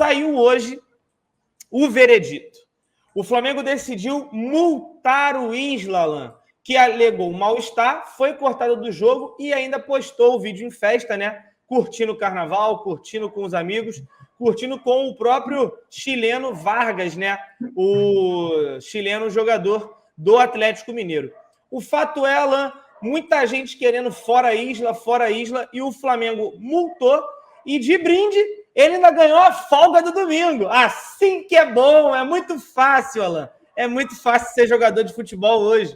saiu hoje o veredito. O Flamengo decidiu multar o Isla, Alan, que alegou mal-estar, foi cortado do jogo e ainda postou o vídeo em festa, né? Curtindo o carnaval, curtindo com os amigos, curtindo com o próprio chileno Vargas, né? O chileno jogador do Atlético Mineiro. O fato é, Alan, muita gente querendo fora Isla, e o Flamengo multou, e de brinde, ele ainda ganhou a folga do domingo. Assim que é bom, é muito fácil, Alan. É muito fácil ser jogador de futebol hoje.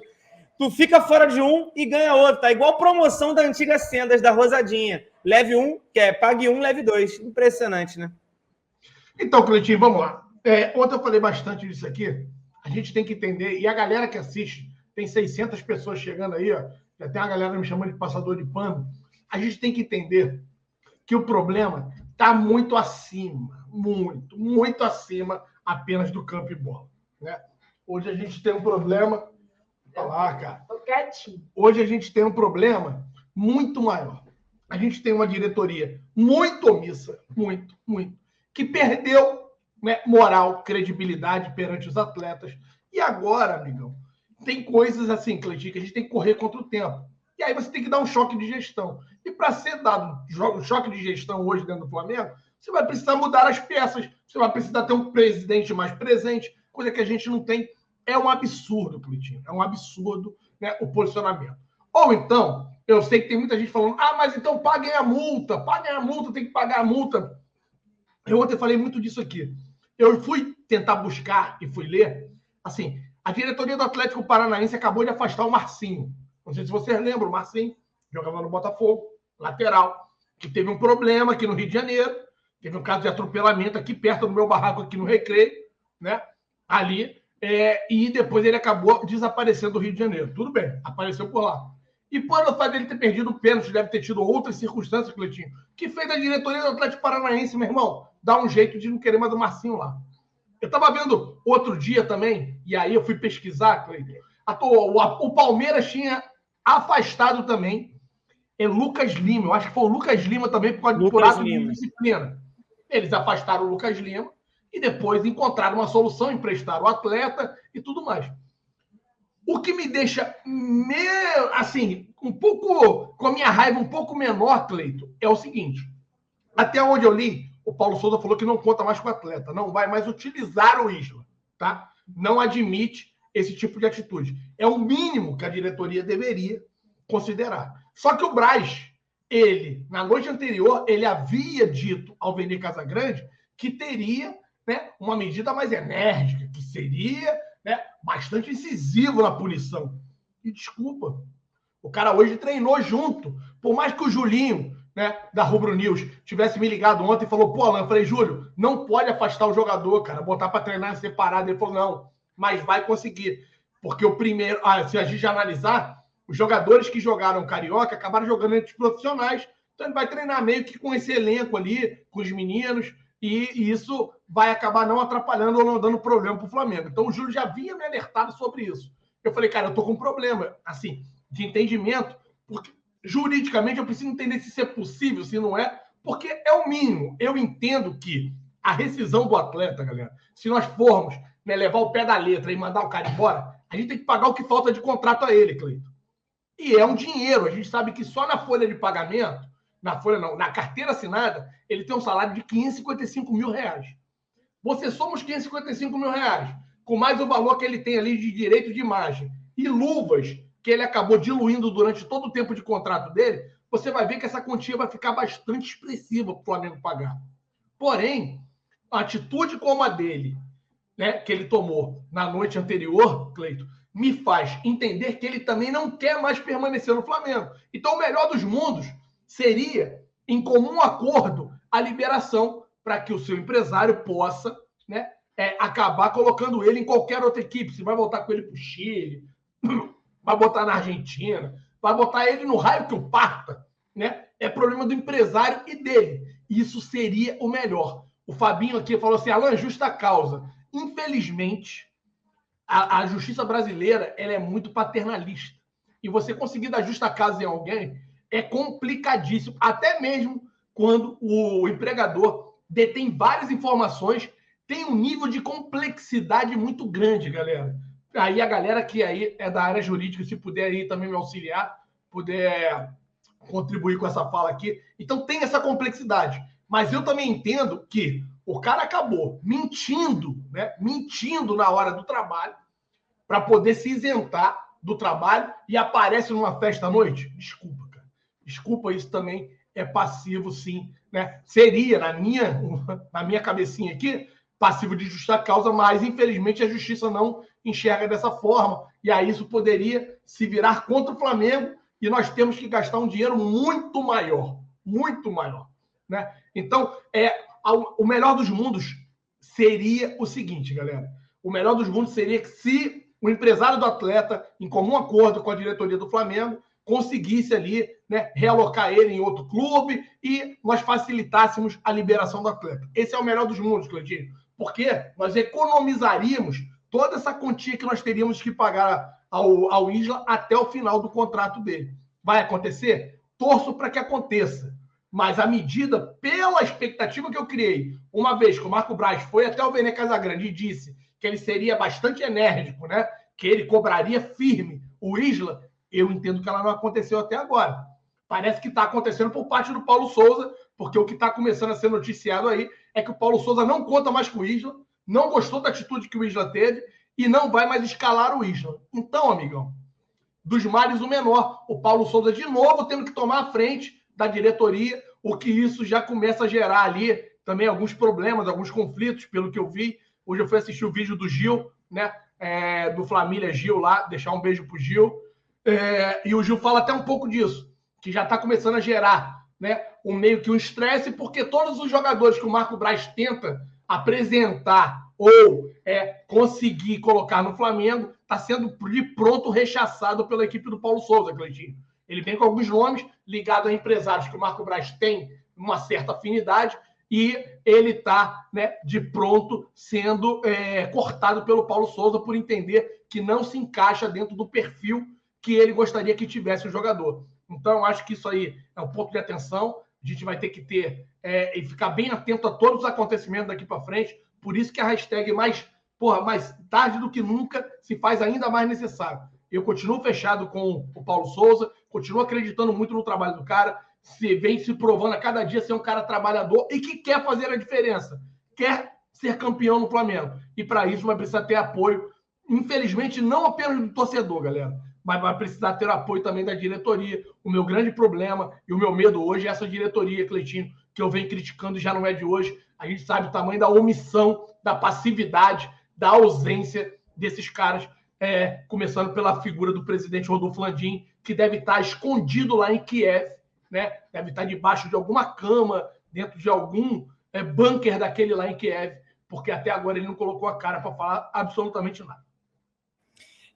Tu fica fora de um e ganha outro. Tá igual promoção da antiga Sendas, da Rosadinha. Leve um, pague um, leve dois. Impressionante, né? Então, Cleitinho, vamos lá. Ontem eu falei bastante disso aqui. A gente tem que entender, e a galera que assiste, tem 600 pessoas chegando aí, ó, já tem uma galera me chamando de passador de pano. A gente tem que entender que o problema está muito acima, muito acima apenas do campo e bola, né? Hoje a gente tem um problema... Olha lá, cara. Tô quietinho. Hoje a gente tem um problema muito maior. A gente tem uma diretoria muito omissa, muito, que perdeu, né, moral, credibilidade perante os atletas. E agora, amigão, tem coisas assim, Cleitinho, que a gente tem que correr contra o tempo. E aí você tem que dar um choque de gestão. E para ser dado um choque de gestão hoje dentro do Flamengo, você vai precisar mudar as peças, você vai precisar ter um presidente mais presente, coisa que a gente não tem. É um absurdo, Cleitinho. É um absurdo, né, o posicionamento. Ou então, eu sei que tem muita gente falando, mas então paguem a multa, tem que pagar a multa. Eu ontem falei muito disso aqui. Eu fui tentar buscar e fui ler, assim, a diretoria do Atlético Paranaense acabou de afastar o Marcinho. Não sei se vocês lembram, o Marcinho jogava no Botafogo, lateral, que teve um problema aqui no Rio de Janeiro, teve um caso de atropelamento aqui perto do meu barraco, aqui no Recreio, né? Ali, e depois ele acabou desaparecendo do Rio de Janeiro. Tudo bem, apareceu por lá. E por o fato dele ter perdido o pênalti, deve ter tido outras circunstâncias, Cleitinho, que fez a diretoria do Atlético Paranaense, meu irmão, dar um jeito de não querer mais o Marcinho lá. Eu estava vendo outro dia também, e aí eu fui pesquisar, Cleitinho. O Palmeiras tinha afastado também Lucas Lima. Eu acho que foi o Lucas Lima também por ato de disciplina. Eles afastaram o Lucas Lima e depois encontraram uma solução, emprestaram o atleta e tudo mais. O que me deixa, assim, um pouco, com a minha raiva um pouco menor, Cleito, é o seguinte. Até onde eu li, o Paulo Souza falou que não conta mais com o atleta, não vai mais utilizar o Isla, tá? Não admite esse tipo de atitude. É o mínimo que a diretoria deveria considerar. Só que o Braz, ele, na noite anterior, ele havia dito ao Vene Casagrande que teria, né, uma medida mais enérgica, que seria, né, bastante incisivo na punição. E desculpa, o cara hoje treinou junto. Por mais que o Julinho, né, da Rubro News, tivesse me ligado ontem e falou, pô, Alan, eu falei, Júlio, não pode afastar o jogador, cara, botar para treinar separado. Ele falou, não, mas vai conseguir. Porque o primeiro, se a gente analisar, os jogadores que jogaram Carioca acabaram jogando entre os profissionais. Então ele vai treinar meio que com esse elenco ali, com os meninos, e isso vai acabar não atrapalhando ou não dando problema para o Flamengo. Então o Júlio já havia me alertado sobre isso. Eu falei, cara, eu tô com um problema, assim, de entendimento, porque juridicamente eu preciso entender se isso é possível, se não é, porque é o mínimo. Eu entendo que a rescisão do atleta, galera, se nós formos, né, levar o pé da letra e mandar o cara embora, a gente tem que pagar o que falta de contrato a ele, Cleiton. E é um dinheiro. A gente sabe que só na folha de pagamento, na carteira assinada, ele tem um salário de R$555 mil. Você soma os R$555 mil, com mais o valor que ele tem ali de direito de imagem e luvas que ele acabou diluindo durante todo o tempo de contrato dele, você vai ver que essa quantia vai ficar bastante expressiva para o Flamengo pagar. Porém, a atitude como a dele, né, que ele tomou na noite anterior, Cleito, me faz entender que ele também não quer mais permanecer no Flamengo. Então, o melhor dos mundos seria, em comum acordo, a liberação para que o seu empresário possa, né, acabar colocando ele em qualquer outra equipe. Se vai voltar com ele para o Chile, vai botar na Argentina, vai botar ele no raio que o parta, né? É problema do empresário e dele. Isso seria o melhor. O Fabinho aqui falou assim, Alan, justa causa. Infelizmente, a justiça brasileira ela é muito paternalista. E você conseguir dar justa causa em alguém é complicadíssimo, até mesmo quando o empregador detém várias informações, tem um nível de complexidade muito grande, galera. Aí a galera que aí é da área jurídica, se puder aí também me auxiliar, puder contribuir com essa fala aqui. Então tem essa complexidade. Mas eu também entendo que o cara acabou mentindo, né? Mentindo na hora do trabalho para poder se isentar do trabalho e aparece numa festa à noite. Desculpa, cara. Desculpa, isso também é passivo, sim. Né? Seria, na minha cabecinha aqui, passivo de justa causa, mas infelizmente a justiça não enxerga dessa forma. E aí isso poderia se virar contra o Flamengo e nós temos que gastar um dinheiro muito maior. Muito maior. Né? Então, o melhor dos mundos seria o seguinte, galera. O melhor dos mundos seria que se o empresário do atleta, em comum acordo com a diretoria do Flamengo, conseguisse ali, né, realocar ele em outro clube e nós facilitássemos a liberação do atleta. Esse é o melhor dos mundos, Cleitinho, porque nós economizaríamos toda essa quantia que nós teríamos que pagar ao Isla até o final do contrato dele. Vai acontecer? Torço para que aconteça. Mas a medida, pela expectativa que eu criei, uma vez que o Marco Braz foi até o Vene Casagrande e disse que ele seria bastante enérgico, né? Que ele cobraria firme o Isla, eu entendo que ela não aconteceu até agora. Parece que está acontecendo por parte do Paulo Souza, porque o que está começando a ser noticiado aí é que o Paulo Souza não conta mais com o Isla, não gostou da atitude que o Isla teve e não vai mais escalar o Isla. Então, amigão, dos males o menor. O Paulo Souza, de novo, tendo que tomar a frente da diretoria, o que isso já começa a gerar ali também alguns problemas, alguns conflitos, pelo que eu vi. Hoje eu fui assistir o vídeo do Gil, né? Do Família Gil lá, deixar um beijo pro Gil. E o Gil fala até um pouco disso, que já está começando a gerar, né, meio que um estresse, porque todos os jogadores que o Marco Braz tenta apresentar ou conseguir colocar no Flamengo, está sendo de pronto rechaçado pela equipe do Paulo Souza, Cleitinho. Ele vem com alguns nomes ligados a empresários que o Marco Braz tem uma certa afinidade e ele está, né, de pronto sendo cortado pelo Paulo Souza por entender que não se encaixa dentro do perfil que ele gostaria que tivesse o jogador. Então, eu acho que isso aí é um ponto de atenção. A gente vai ter que ter e ficar bem atento a todos os acontecimentos daqui para frente. Por isso que a hashtag mais tarde do que nunca se faz ainda mais necessário. Eu continuo fechado com o Paulo Souza, continuo acreditando muito no trabalho do cara, vem se provando a cada dia ser um cara trabalhador e que quer fazer a diferença, quer ser campeão no Flamengo. E para isso vai precisar ter apoio, infelizmente, não apenas do torcedor, galera, mas vai precisar ter apoio também da diretoria. O meu grande problema e o meu medo hoje é essa diretoria, Cleitinho, que eu venho criticando e já não é de hoje. A gente sabe o tamanho da omissão, da passividade, da ausência desses caras, começando pela figura do presidente Rodolfo Landim, que deve estar escondido lá em Kiev, né? Deve estar debaixo de alguma cama, dentro de algum bunker daquele lá em Kiev, porque até agora ele não colocou a cara para falar absolutamente nada.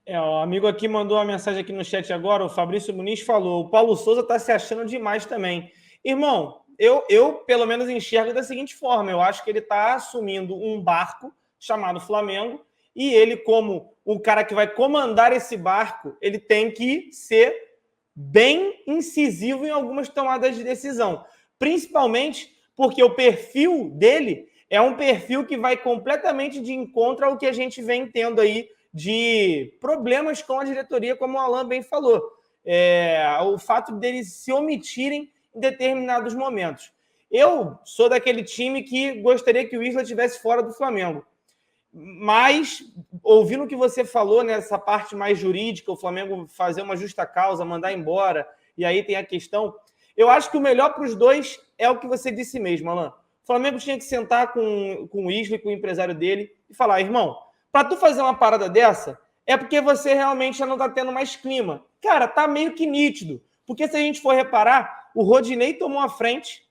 O amigo aqui mandou uma mensagem aqui no chat agora, o Fabrício Muniz falou, o Paulo Souza está se achando demais também. Irmão, eu pelo menos enxergo da seguinte forma, eu acho que ele está assumindo um barco chamado Flamengo e ele, como o cara que vai comandar esse barco, ele tem que ser bem incisivo em algumas tomadas de decisão, principalmente porque o perfil dele é um perfil que vai completamente de encontro ao que a gente vem tendo aí de problemas com a diretoria, como o Alan bem falou. O fato deles se omitirem em determinados momentos. Eu sou daquele time que gostaria que o Isla estivesse fora do Flamengo. Mas, ouvindo o que você falou nessa parte mais jurídica, o Flamengo fazer uma justa causa, mandar embora, e aí tem a questão, eu acho que o melhor para os dois é o que você disse mesmo, Alan. O Flamengo tinha que sentar com o Isla e com o empresário dele e falar, irmão, para tu fazer uma parada dessa, é porque você realmente já não está tendo mais clima. Cara, tá meio que nítido. Porque se a gente for reparar, o Rodinei tomou a frente,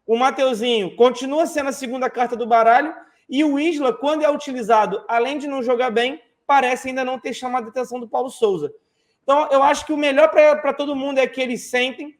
o Mateuzinho continua sendo a segunda carta do baralho, e o Isla, quando é utilizado, além de não jogar bem, parece ainda não ter chamado a atenção do Paulo Souza. Então, eu acho que o melhor para todo mundo é que eles sentem,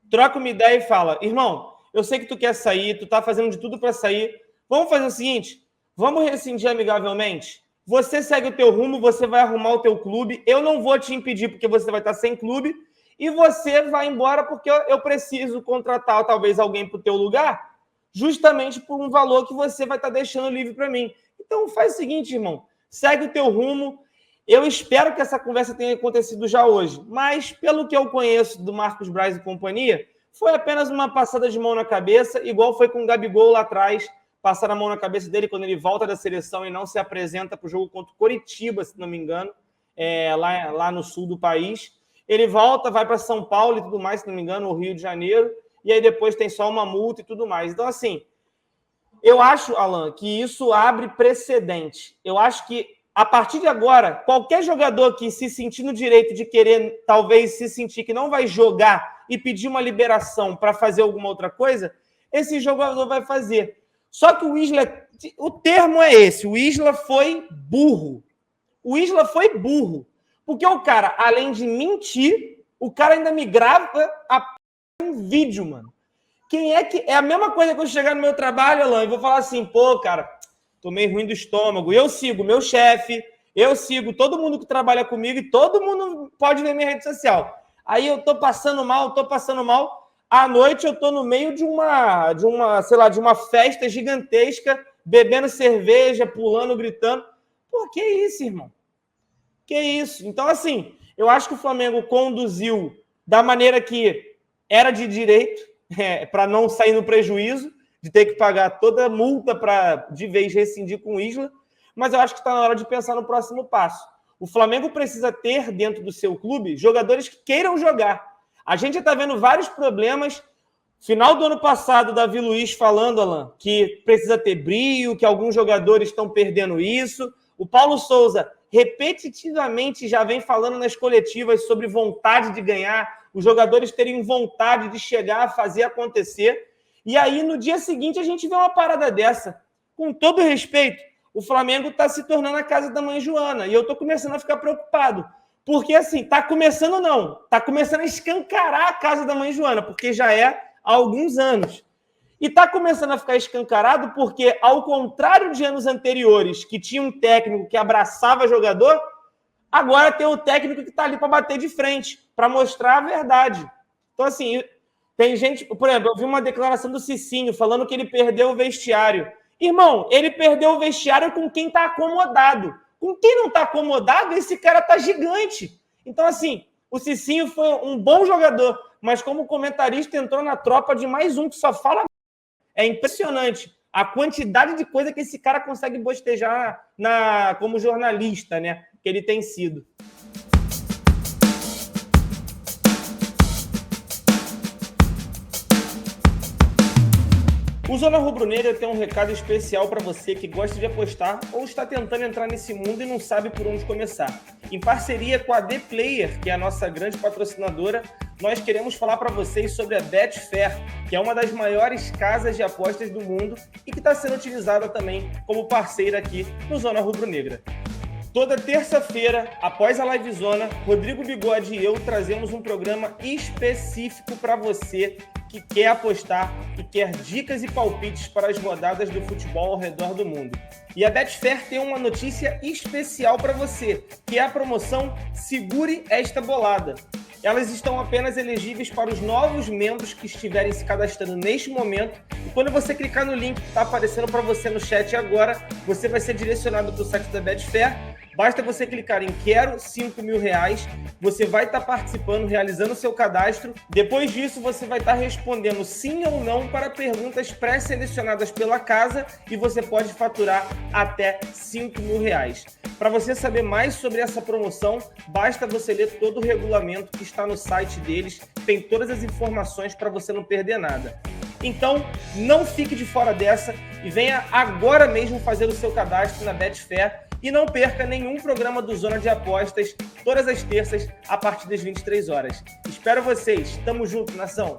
trocam uma ideia e falam, irmão, eu sei que tu quer sair, tu tá fazendo de tudo para sair, vamos fazer o seguinte, vamos rescindir amigavelmente? Você segue o teu rumo, você vai arrumar o teu clube, eu não vou te impedir porque você vai estar sem clube, e você vai embora porque eu preciso contratar talvez alguém para o teu lugar, justamente por um valor que você vai estar deixando livre para mim. Então faz o seguinte, irmão, segue o teu rumo. Eu espero que essa conversa tenha acontecido já hoje, mas pelo que eu conheço do Marcos Braz e companhia, foi apenas uma passada de mão na cabeça, igual foi com o Gabigol lá atrás, passar a mão na cabeça dele quando ele volta da seleção e não se apresenta para o jogo contra o Coritiba, se não me engano, lá no sul do país. Ele volta, vai para São Paulo e tudo mais, se não me engano, o Rio de Janeiro, e aí depois tem só uma multa e tudo mais. Então, assim, eu acho, Alan, que isso abre precedente. Eu acho que, a partir de agora, qualquer jogador que se sentir no direito de querer, talvez se sentir que não vai jogar e pedir uma liberação para fazer alguma outra coisa, esse jogador vai fazer. Só que o Isla, o termo é esse, o Isla foi burro. O Isla foi burro. Porque o cara, além de mentir, o cara ainda me grava um vídeo, mano. Quem é que... É a mesma coisa que eu chegar no meu trabalho, Alan, e vou falar assim, pô, cara, tô meio ruim do estômago. Eu sigo meu chefe, eu sigo todo mundo que trabalha comigo e todo mundo pode ver minha rede social. Aí eu tô passando mal. À noite eu tô no meio de uma festa gigantesca, bebendo cerveja, pulando, gritando. Pô, que isso, irmão? Que isso? Então, assim, eu acho que o Flamengo conduziu da maneira que era de direito, para não sair no prejuízo, de ter que pagar toda a multa para, de vez, rescindir com o Isla. Mas eu acho que está na hora de pensar no próximo passo. O Flamengo precisa ter, dentro do seu clube, jogadores que queiram jogar. A gente está vendo vários problemas. Final do ano passado, Davi Luiz falando, Alan, que precisa ter brio, que alguns jogadores estão perdendo isso. O Paulo Souza repetitivamente já vem falando nas coletivas sobre vontade de ganhar, os jogadores terem vontade de chegar a fazer acontecer. E aí, no dia seguinte, a gente vê uma parada dessa. Com todo respeito, o Flamengo está se tornando a casa da mãe Joana. E eu estou começando a ficar preocupado. Porque, assim, está começando a escancarar a casa da mãe Joana, porque já é há alguns anos. E está começando a ficar escancarado porque, ao contrário de anos anteriores, que tinha um técnico que abraçava jogador, agora tem um técnico que está ali para bater de frente, para mostrar a verdade. Então, assim, tem gente... Por exemplo, eu vi uma declaração do Cicinho falando que ele perdeu o vestiário. Irmão, ele perdeu o vestiário com quem está acomodado. Com quem não está acomodado, esse cara está gigante. Então, assim, o Cicinho foi um bom jogador, mas como comentarista entrou na tropa de mais um que só fala... É impressionante a quantidade de coisa que esse cara consegue bostejar como jornalista, né? Que ele tem sido. O Zona Rubro-Negra tem um recado especial para você que gosta de apostar ou está tentando entrar nesse mundo e não sabe por onde começar. Em parceria com a The Player, que é a nossa grande patrocinadora, nós queremos falar para vocês sobre a Betfair, que é uma das maiores casas de apostas do mundo e que está sendo utilizada também como parceira aqui no Zona Rubro-Negra. Toda terça-feira, após a Live Zona, Rodrigo Bigode e eu trazemos um programa específico para você que quer apostar e quer dicas e palpites para as rodadas do futebol ao redor do mundo. E a Betfair tem uma notícia especial para você, que é a promoção Segure Esta Bolada. Elas estão apenas elegíveis para os novos membros que estiverem se cadastrando neste momento. E quando você clicar no link que está aparecendo para você no chat agora, você vai ser direcionado para o site da Betfair. Basta você clicar em Quero 5 mil reais, você vai estar participando, realizando o seu cadastro. Depois disso, você vai estar respondendo sim ou não para perguntas pré-selecionadas pela casa e você pode faturar até 5 mil reais. Para você saber mais sobre essa promoção, basta você ler todo o regulamento que está no site deles, tem todas as informações para você não perder nada. Então, não fique de fora dessa e venha agora mesmo fazer o seu cadastro na Betfair e não perca nenhum programa do Zona de Apostas, todas as terças, a partir das 23 horas. Espero vocês. Tamo junto, nação!